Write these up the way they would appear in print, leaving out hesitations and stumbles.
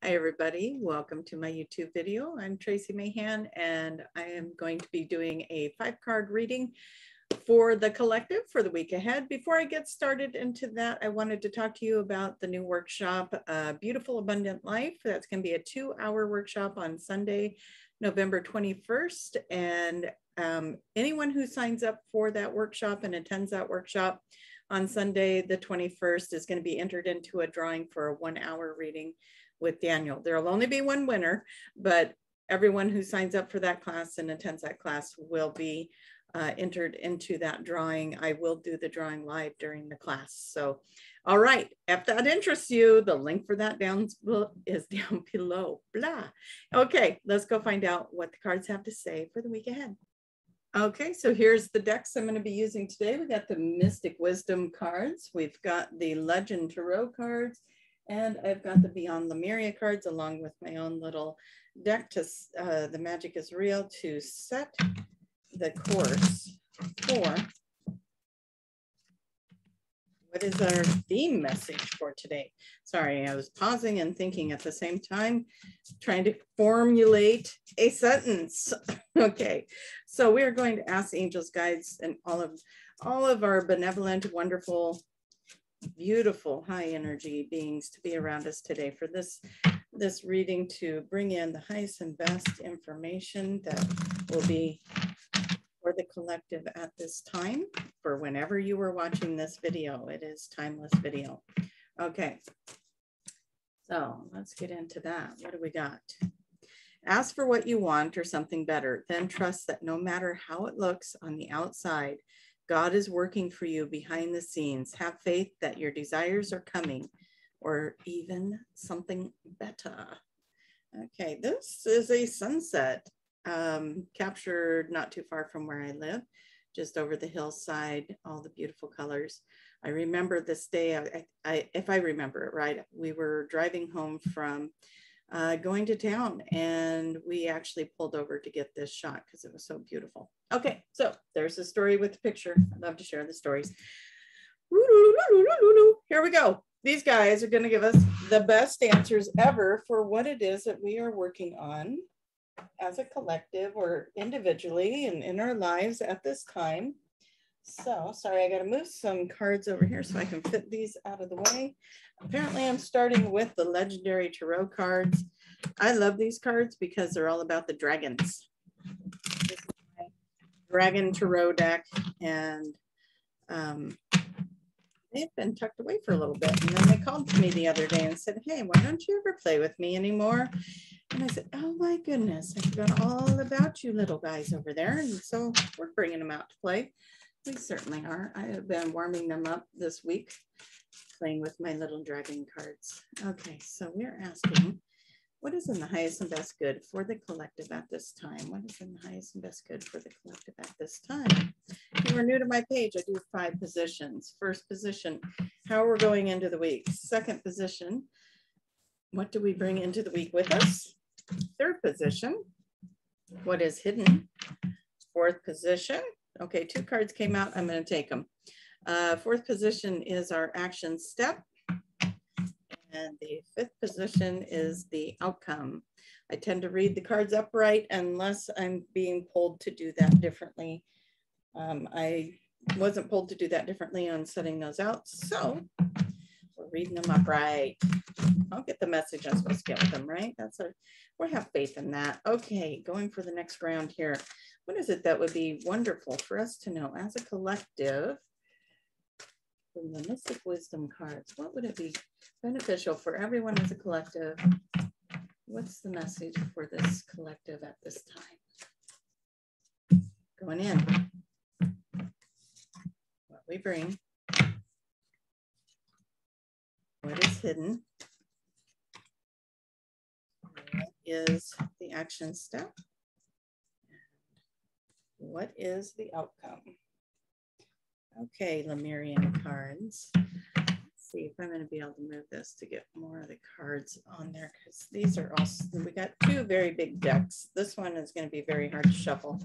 Hi everybody, welcome to my YouTube video. I'm Tracie Mahan and I am going to be doing a 5-card reading for the collective for the week ahead. Before I get started into that, I wanted to talk to you about the new workshop, Beautiful Abundant Life. That's going to be a 2-hour workshop on Sunday, November 21st. And anyone who signs up for that workshop and attends that workshop on Sunday, the 21st, is going to be entered into a drawing for a 1-hour reading with Daniel. There will only be one winner, but everyone who signs up for that class and attends that class will be entered into that drawing. I will do the drawing live during the class. So, all right, if that interests you, the link for that is down below. Blah. Okay, let's go find out what the cards have to say for the week ahead. Okay, so here's the decks I'm going to be using today. We got the Mystic Wisdom cards. We've got the Legend Tarot cards. And I've got the Beyond Lemuria cards along with my own little deck to The Magic is Real to set the course for what is our theme message for today. Sorry, I was pausing and thinking at the same time, trying to formulate a sentence. Okay, so we are going to ask angels, guides, and all of our benevolent, wonderful, beautiful high energy beings to be around us today for this reading, to bring in the highest and best information that will be for the collective at this time, for whenever you were watching this video. It is timeless video. Okay, so let's get into that. What do we got? Ask for what you want or something better, then trust that no matter how it looks on the outside, God is working for you behind the scenes. Have faith that your desires are coming, or even something better. Okay, this is a sunset captured not too far from where I live, just over the hillside, all the beautiful colors. I remember this day, if I remember it right, we were driving home from going to town, and we actually pulled over to get this shot because it was so beautiful. Okay, so there's the story with the picture. I love to share the stories. Here we go. These guys are going to give us the best answers ever for what it is that we are working on as a collective or individually and in our lives at this time. So, sorry, I got to move some cards over here so I can fit these out of the way. Apparently, I'm starting with the Legendary Tarot cards. I love these cards because they're all about the dragons. This is my Dragon Tarot deck, and they've been tucked away for a little bit. And then they called me the other day and said, hey, why don't you ever play with me anymore? And I said, oh my goodness, I forgot all about you little guys over there. And so we're bringing them out to play. We certainly are. I have been warming them up this week, playing with my little dragon cards. Okay, so we're asking, what is in the highest and best good for the collective at this time? What is in the highest and best good for the collective at this time? If you are new to my page, I do 5 positions. First position, how we're going into the week. Second position, what do we bring into the week with us? Third position, what is hidden? Fourth position, okay, 2 cards came out. I'm going to take them. Fourth position is our action step. And the 5th position is the outcome. I tend to read the cards upright unless I'm being pulled to do that differently. I wasn't pulled to do that differently on setting those out. So we're reading them upright. I'll get the message I'm supposed to get with them, right? We have faith in that. Okay, going for the next round here. What is it that would be wonderful for us to know as a collective from the Mystic Wisdom cards? What would it be beneficial for everyone as a collective? What's the message for this collective at this time? Going in. What we bring. What is hidden? What is the action step? What is the outcome? Okay, Lemurian cards. Let's see if I'm going to be able to move this to get more of the cards on there, because these are also, we got 2 very big decks. This one is going to be very hard to shuffle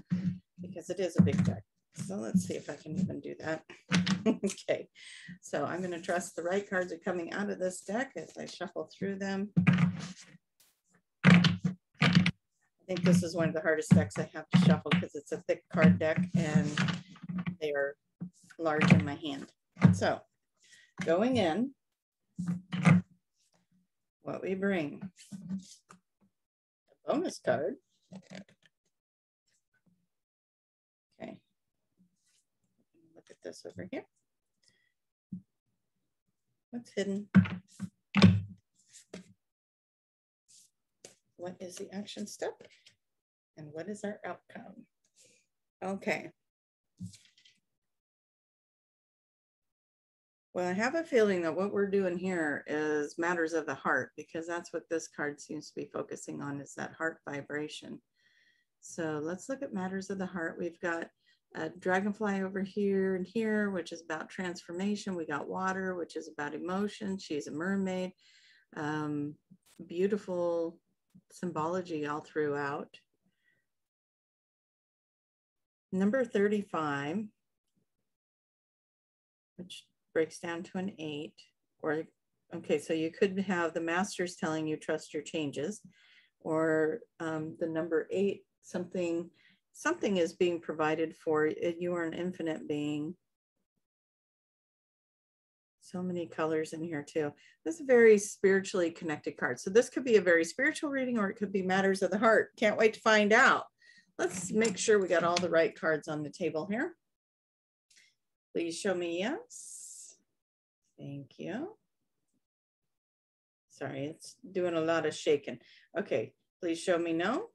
because it is a big deck. So let's see if I can even do that. Okay, so I'm going to trust the right cards are coming out of this deck as I shuffle through them. think this is one of the hardest decks I have to shuffle because it's a thick card deck and they are large in my hand. So going in, what we bring, a bonus card. Okay, look at this over here. What's hidden? What is the action step? And what is our outcome? Okay. Well, I have a feeling that what we're doing here is matters of the heart, because that's what this card seems to be focusing on, is that heart vibration. So let's look at matters of the heart. We've got a dragonfly over here and here, which is about transformation. We got water, which is about emotion. She's a mermaid. Beautiful symbology all throughout. Number 35, which breaks down to an 8, or, okay, so you could have the masters telling you trust your changes, or the number 8, something is being provided for you. You are an infinite being. So many colors in here too. This is a very spiritually connected card. So this could be a very spiritual reading, or it could be matters of the heart. Can't wait to find out. Let's make sure we got all the right cards on the table here. Please show me yes. Thank you. Sorry, it's doing a lot of shaking. Okay, please show me no.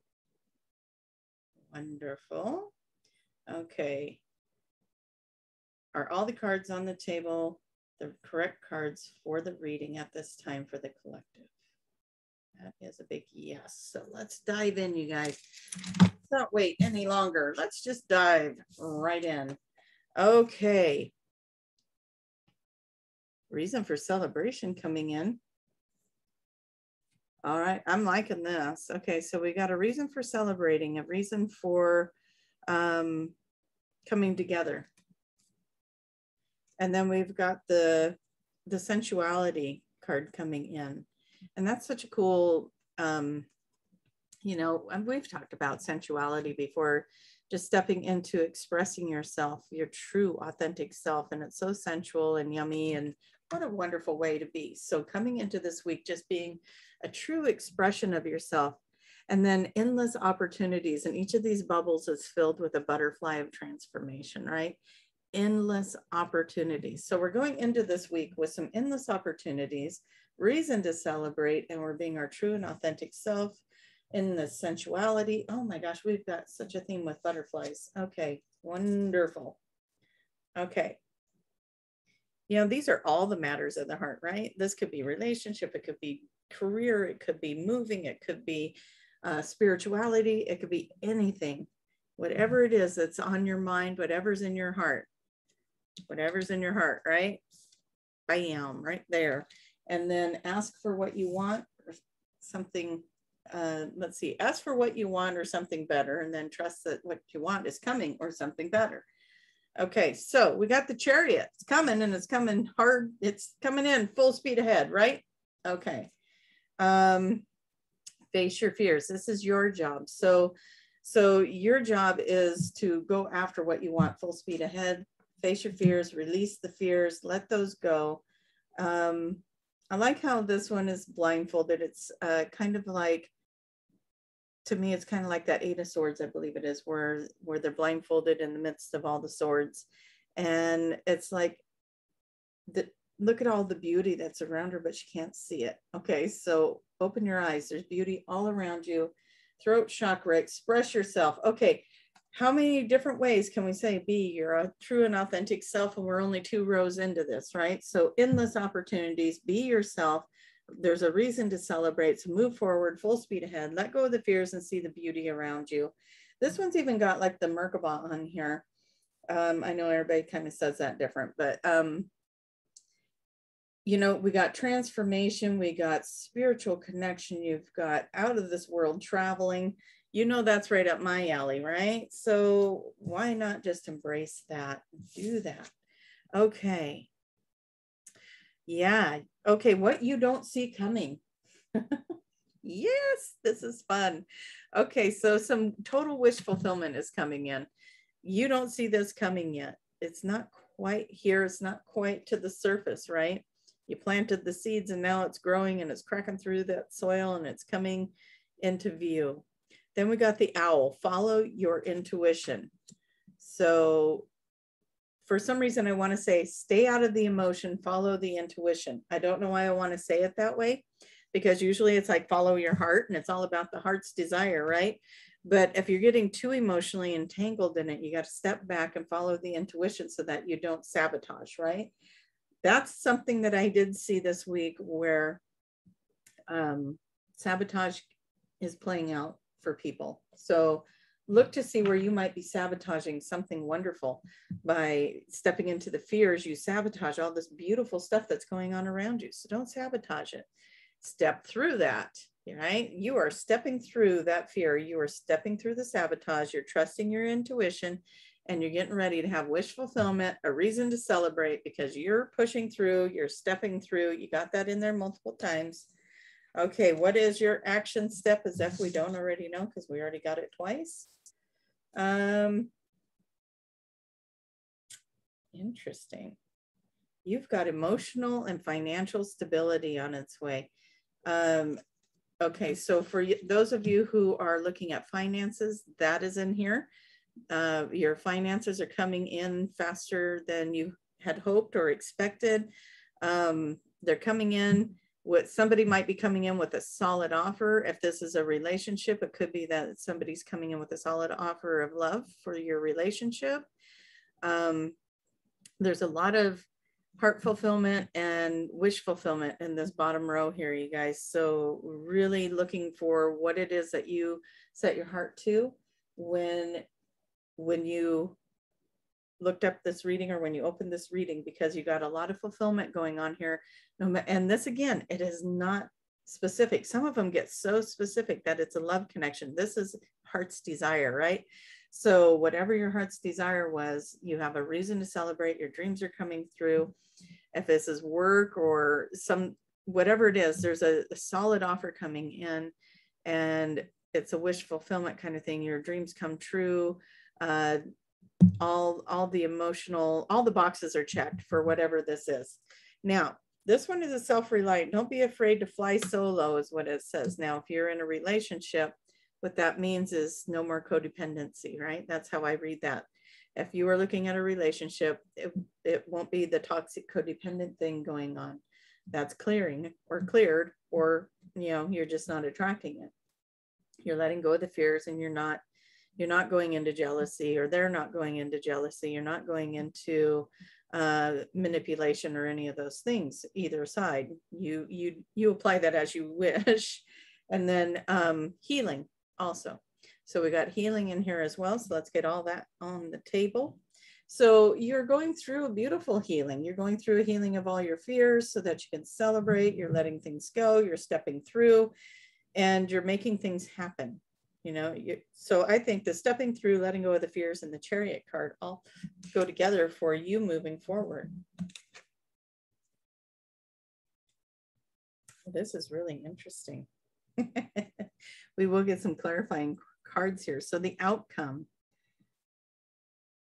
Wonderful. Okay. Are all the cards on the table the correct cards for the reading at this time for the collective? That is a big yes. So let's dive in, you guys. Let's not wait any longer. Let's just dive right in. Okay. Reason for celebration coming in. All right, I'm liking this. Okay, so we got a reason for celebrating, a reason for coming together. And then we've got the sensuality card coming in. And that's such a cool, you know, and we've talked about sensuality before, just stepping into expressing yourself, your true authentic self. And it's so sensual and yummy, and what a wonderful way to be. So coming into this week, just being a true expression of yourself, and then endless opportunities. And each of these bubbles is filled with a butterfly of transformation, right? Endless opportunities. So we're going into this week with some endless opportunities, reason to celebrate, and we're being our true and authentic self in the sensuality. Oh my gosh, we've got such a theme with butterflies. Okay, wonderful. Okay. You know, these are all the matters of the heart, right? This could be relationship, it could be career, it could be moving, it could be spirituality, it could be anything. Whatever it is that's on your mind, whatever's in your heart, right? Bam, right there. And then ask for what you want, or something, let's see, ask for what you want or something better, and then trust that what you want is coming, or something better. Okay, so we got the Chariot. It's coming, and it's coming hard. It's coming in full speed ahead, right? Okay. Face your fears. This is your job. So your job is to go after what you want, full speed ahead. Face your fears, release the fears, let those go. I like how this one is blindfolded. It's kind of like, to me, it's kind of like that 8 of Swords, I believe it is, where they're blindfolded in the midst of all the swords. And it's like, look at all the beauty that's around her, but she can't see it. Okay, so open your eyes. There's beauty all around you. Throat chakra, express yourself. Okay, how many different ways can we say be your true and authentic self? And we're only 2 rows into this, right? So endless opportunities, be yourself. There's a reason to celebrate. So move forward, full speed ahead, let go of the fears and see the beauty around you. This one's even got like the Merkaba on here. I know everybody kind of says that different, but you know, we got transformation, we got spiritual connection, you've got out of this world traveling. You know, that's right up my alley, right? So why not just embrace that, do that? Okay. Yeah. Okay. What you don't see coming. Yes, this is fun. Okay, so some total wish fulfillment is coming in. You don't see this coming yet. It's not quite here. It's not quite to the surface, right? You planted the seeds and now it's growing and it's cracking through that soil and it's coming into view. Then we got the owl. Follow your intuition. So for some reason, I want to say, stay out of the emotion, follow the intuition. I don't know why I want to say it that way, because usually it's like follow your heart and it's all about the heart's desire, right? But if you're getting too emotionally entangled in it, you got to step back and follow the intuition so that you don't sabotage, right? That's something that I did see this week where sabotage is playing out for people. So look to see where you might be sabotaging something wonderful. By stepping into the fears, you sabotage all this beautiful stuff that's going on around you. So don't sabotage it. Step through that, right? You are stepping through that fear. You are stepping through the sabotage. You're trusting your intuition and you're getting ready to have wish fulfillment, a reason to celebrate because you're pushing through, you're stepping through. You got that in there multiple times. Okay, what is your action step as if we don't already know because we already got it twice? Interesting. You've got emotional and financial stability on its way. Okay, so for those of you who are looking at finances, that is in here. Your finances are coming in faster than you had hoped or expected. They're coming in with, somebody might be coming in with a solid offer. If this is a relationship, it could be that somebody's coming in with a solid offer of love for your relationship. There's a lot of heart fulfillment and wish fulfillment in this bottom row here, you guys. So really looking for what it is that you set your heart to when you looked up this reading or when you opened this reading, because you got a lot of fulfillment going on here. And this, again, it is not specific. Some of them get so specific that it's a love connection. This is heart's desire, right? So whatever your heart's desire was, you have a reason to celebrate. Your dreams are coming through. If this is work or whatever it is, there's a solid offer coming in and it's a wish fulfillment kind of thing. Your dreams come true. All the emotional, all the boxes are checked for whatever this is. Now, this one is a self-reliant. Don't be afraid to fly solo is what it says. Now, if you're in a relationship, what that means is no more codependency, right? That's how I read that. If you are looking at a relationship, it won't be the toxic codependent thing going on. That's clearing or cleared, or, you're just not attracting it. You're letting go of the fears and you're not going into jealousy, or they're not going into jealousy. You're not going into manipulation or any of those things, either side. You apply that as you wish. And then healing also. So we got healing in here as well. So let's get all that on the table. So you're going through a beautiful healing. You're going through a healing of all your fears so that you can celebrate. You're letting things go. You're stepping through and you're making things happen. So I think the stepping through, letting go of the fears, and the Chariot card all go together for you moving forward. This is really interesting. We will get some clarifying cards here. So the outcome.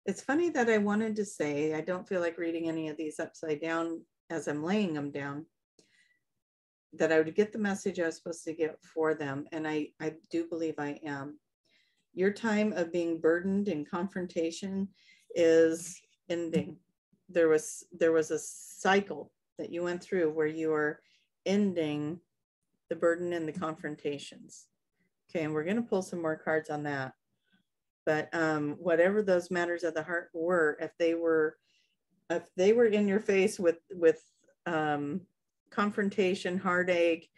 It's funny that I wanted to say, I don't feel like reading any of these upside down as I'm laying them down, that I would get the message I was supposed to get for them. And I do believe I am. Your time of being burdened in confrontation is ending. There was a cycle that you went through where you are ending the burden and the confrontations. Okay, and we're going to pull some more cards on that. But whatever those matters of the heart were, if they were in your face with confrontation, heartache,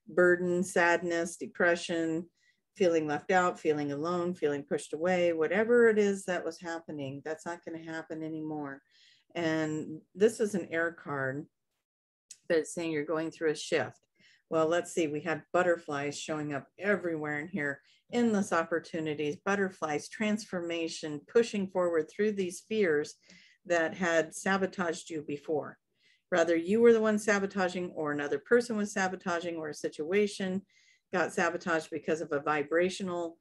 burden, sadness, depression, feeling left out, feeling alone, feeling pushed away, whatever it is that was happening, that's not going to happen anymore. And this is an air card, but it's saying you're going through a shift. Well, let's see, we had butterflies showing up everywhere in here, endless opportunities, butterflies, transformation, pushing forward through these fears that had sabotaged you before. Rather you were the one sabotaging, or another person was sabotaging, or a situation got sabotaged because of a vibrational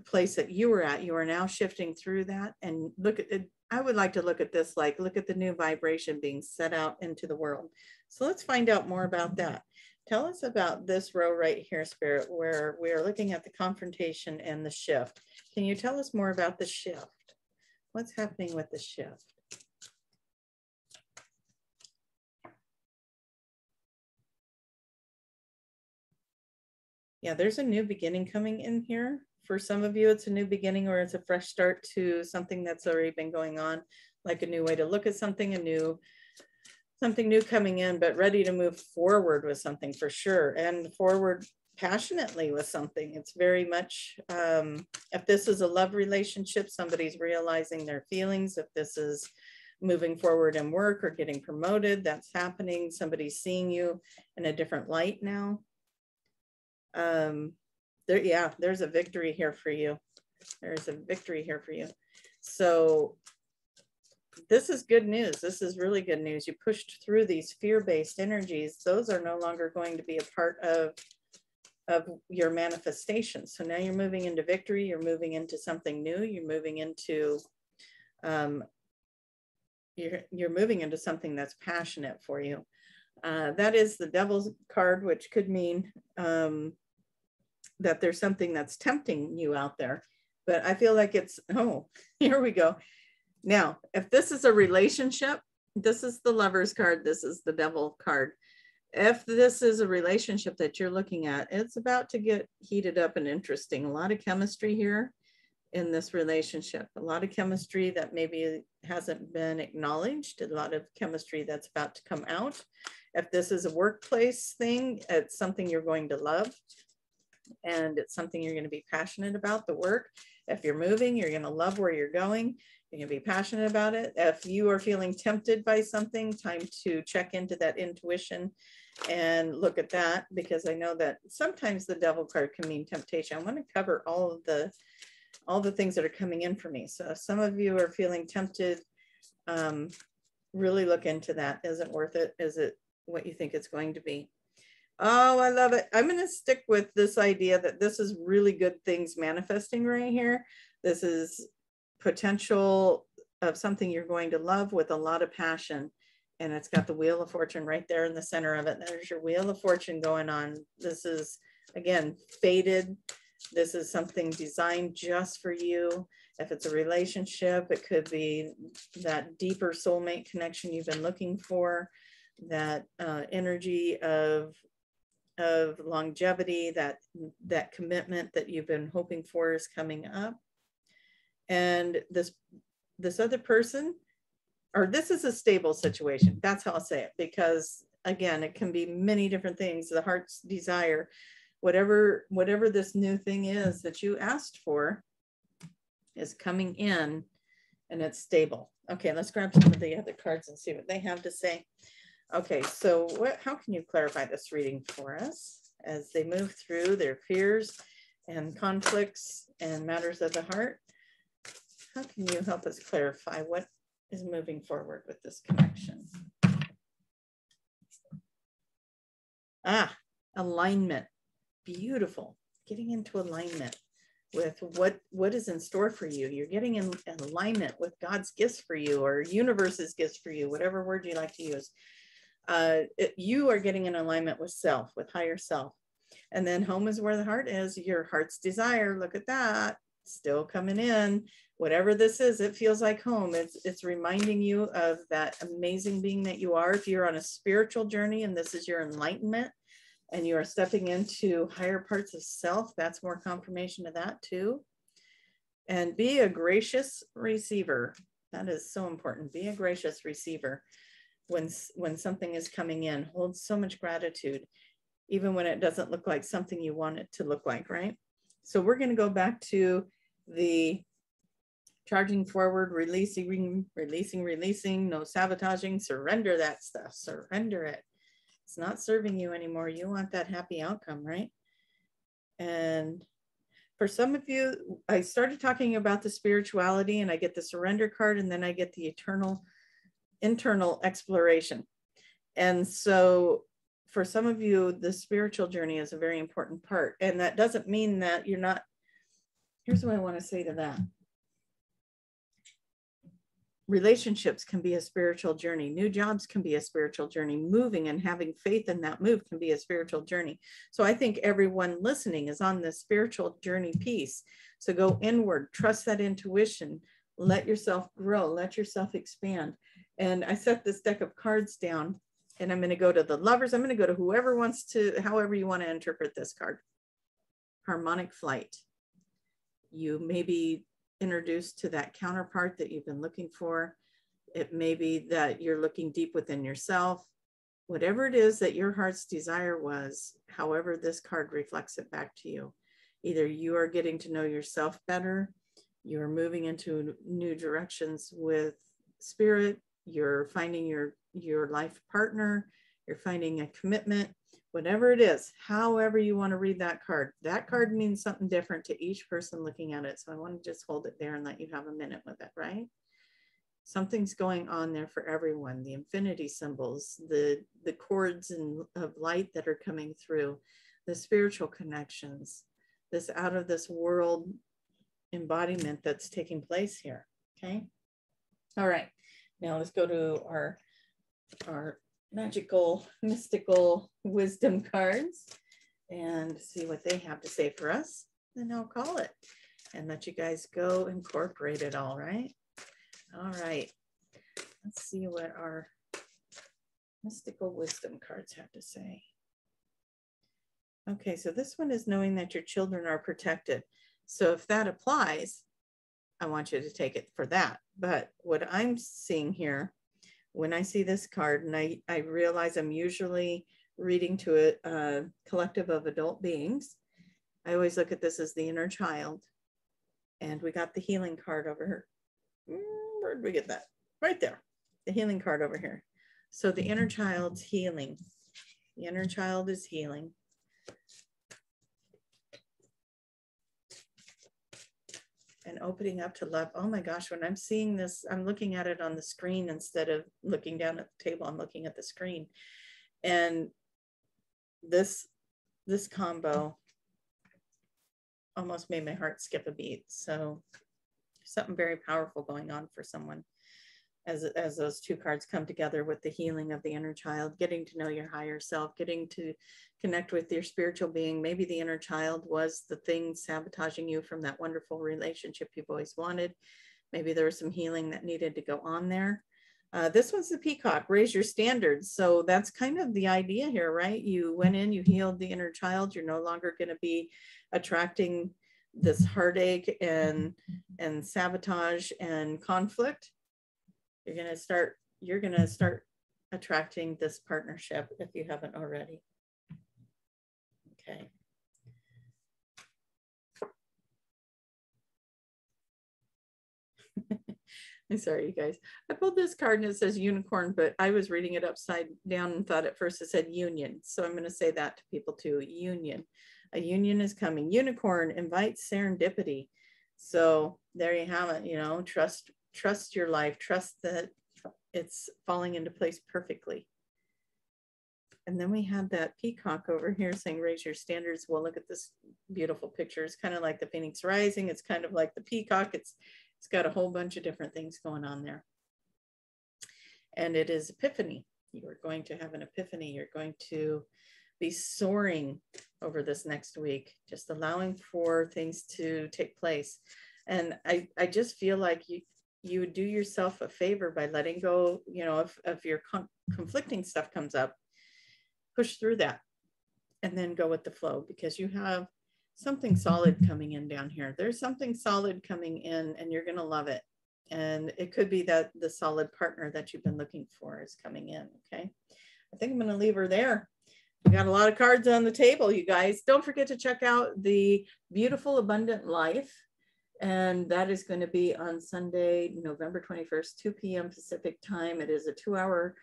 place that you were at. You are now shifting through that, and look at it. I would like to look at this like, look at the new vibration being set out into the world. So let's find out more about that. Tell us about this row right here, Spirit, where we are looking at the confrontation and the shift. Can you tell us more about the shift? What's happening with the shift? Yeah, there's a new beginning coming in here. For some of you, it's a new beginning, or it's a fresh start to something that's already been going on, like a new way to look at something, something new coming in, but ready to move forward with something for sure, and forward passionately with something. It's very much, if this is a love relationship, somebody's realizing their feelings. If this is moving forward in work or getting promoted, that's happening. Somebody's seeing you in a different light now. There's a victory here for you. There's a victory here for you. So this is good news. This is really good news. You pushed through these fear-based energies. Those are no longer going to be a part of your manifestation. So now you're moving into victory. You're moving into something new. You're moving into you're moving into something that's passionate for you. That is the Devil's card, which could mean that there's something that's tempting you out there. But I feel like it's, oh, here we go. Now, if this is a relationship, this is the Lover's card, this is the Devil card. If this is a relationship that you're looking at, it's about to get heated up and interesting. A lot of chemistry here in this relationship. A lot of chemistry that maybe hasn't been acknowledged. A lot of chemistry that's about to come out. If this is a workplace thing, it's something you're going to love. And it's something you're going to be passionate about, the work. If you're moving, you're going to love where you're going. You're going to be passionate about it. If you are feeling tempted by something, time to check into that intuition and look at that, because I know that sometimes the Devil card can mean temptation. I want to cover all the things that are coming in for me. So if some of you are feeling tempted, really look into that. Is it worth it? Is it what you think it's going to be? Oh, I love it. I'm going to stick with this idea that this is really good things manifesting right here. This is potential of something you're going to love with a lot of passion. And it's got the Wheel of Fortune right there in the center of it. There's your Wheel of Fortune going on. This is, again, fated. This is something designed just for you. If it's a relationship, it could be that deeper soulmate connection you've been looking for, that energy of longevity, that commitment that you've been hoping for is coming up. And this other person, or this is a stable situation. That's how I'll say it, because again, it can be many different things. The heart's desire, whatever this new thing is that you asked for is coming in, and it's stable. Okay, let's grab some of the other cards and see what they have to say. Okay, so how can you clarify this reading for us as they move through their fears and conflicts and matters of the heart? How can you help us clarify what is moving forward with this connection? Alignment. Beautiful. Getting into alignment with what is in store for you. You're getting in alignment with God's gifts for you, or universe's gifts for you, whatever word you like to use. You are getting in alignment with self, with higher self. And then home is where the heart is, your heart's desire. Look at that, still coming in. Whatever this is, it feels like home. It's reminding you of that amazing being that you are. If you're on a spiritual journey and this is your enlightenment and you are stepping into higher parts of self, that's more confirmation of that too. And be a gracious receiver. That is so important. Be a gracious receiver. When something is coming in, hold so much gratitude, even when it doesn't look like something you want it to look like, right? So we're going to go back to the charging forward, releasing, no sabotaging, surrender that stuff, surrender it. It's not serving you anymore. You want that happy outcome, right? And for some of you, I started talking about the spirituality and I get the surrender card, and then I get the internal exploration. And so for some of you, the spiritual journey is a very important part. And that doesn't mean that you're not, here's what I want to say to that. Relationships can be a spiritual journey. New jobs can be a spiritual journey. Moving and having faith in that move can be a spiritual journey. So I think everyone listening is on this spiritual journey piece. So go inward, trust that intuition, let yourself grow, let yourself expand. And I set this deck of cards down, and I'm going to go to the lovers. I'm going to go to whoever wants to, however you want to interpret this card. Harmonic flight. You may be introduced to that counterpart that you've been looking for. It may be that you're looking deep within yourself. Whatever it is that your heart's desire was, however this card reflects it back to you. Either you are getting to know yourself better, you're moving into new directions with spirit, you're finding your life partner, you're finding a commitment, whatever it is, however you want to read that card. That card means something different to each person looking at it. So I want to just hold it there and let you have a minute with it, right? Something's going on there for everyone. The infinity symbols, the chords of light that are coming through, the spiritual connections, this out of this world embodiment that's taking place here. Okay. All right. Now let's go to our magical, mystical wisdom cards and see what they have to say for us. Then I'll call it and let you guys go incorporate it all, right? All right. Let's see what our mystical wisdom cards have to say. Okay, so this one is knowing that your children are protected. So if that applies, I want you to take it for that. But what I'm seeing here, when I see this card, and I realize I'm usually reading to a collective of adult beings, I always look at this as the inner child. And we got the healing card over here. Where did we get that? Right there, the healing card over here. So the inner child's healing. The inner child is healing. And opening up to love. Oh my gosh, when I'm seeing this, I'm looking at it on the screen instead of looking down at the table. I'm looking at the screen. And this combo almost made my heart skip a beat. So something very powerful going on for someone as those two cards come together with the healing of the inner child, getting to know your higher self, getting to connect with your spiritual being. Maybe the inner child was the thing sabotaging you from that wonderful relationship you've always wanted. Maybe there was some healing that needed to go on there. This one's the peacock, raise your standards. So that's kind of the idea here, right? You went in, you healed the inner child. You're no longer going to be attracting this heartache and sabotage and conflict. You're going to start attracting this partnership if you haven't already. Okay. I'm sorry, you guys. I pulled this card and it says unicorn, but I was reading it upside down and thought at first it said union. So I'm going to say that to people too. Union. A union is coming. Unicorn invites serendipity. So there you have it. You know, trust your life. Trust that it's falling into place perfectly. And then we have that peacock over here saying, raise your standards. Well, look at this beautiful picture. It's kind of like the Phoenix Rising. It's kind of like the peacock. It's got a whole bunch of different things going on there. And it is epiphany. You are going to have an epiphany. You're going to be soaring over this next week, just allowing for things to take place. And I just feel like you would do yourself a favor by letting go, you know, if your conflicting stuff comes up, push through that and then go with the flow, because you have something solid coming in down here. There's something solid coming in and you're going to love it. And it could be that the solid partner that you've been looking for is coming in. Okay. I think I'm going to leave her there. We got a lot of cards on the table, you guys. Don't forget to check out the Beautiful Abundant Life. And that is going to be on Sunday, November 21st, 2 p.m. Pacific time. It is a 2-hour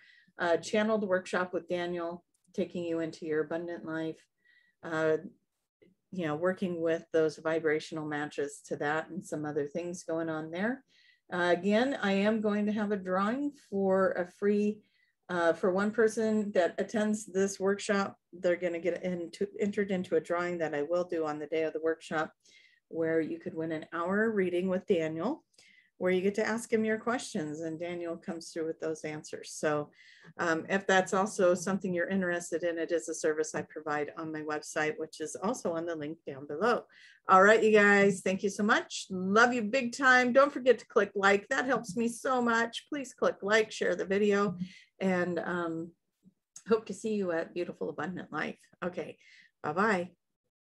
channeled workshop with Daniel, taking you into your abundant life, working with those vibrational matches to that and some other things going on there. Again, I am going to have a drawing for a free For one person that attends this workshop, they're going to get entered into a drawing that I will do on the day of the workshop, where you could win an hour reading with Daniel, where you get to ask him your questions and Daniel comes through with those answers. So if that's also something you're interested in, it is a service I provide on my website, which is also on the link down below. All right, you guys, thank you so much. Love you big time. Don't forget to click like. That helps me so much. Please click like, share the video, and hope to see you at Beautiful Abundant Life. Okay, bye-bye.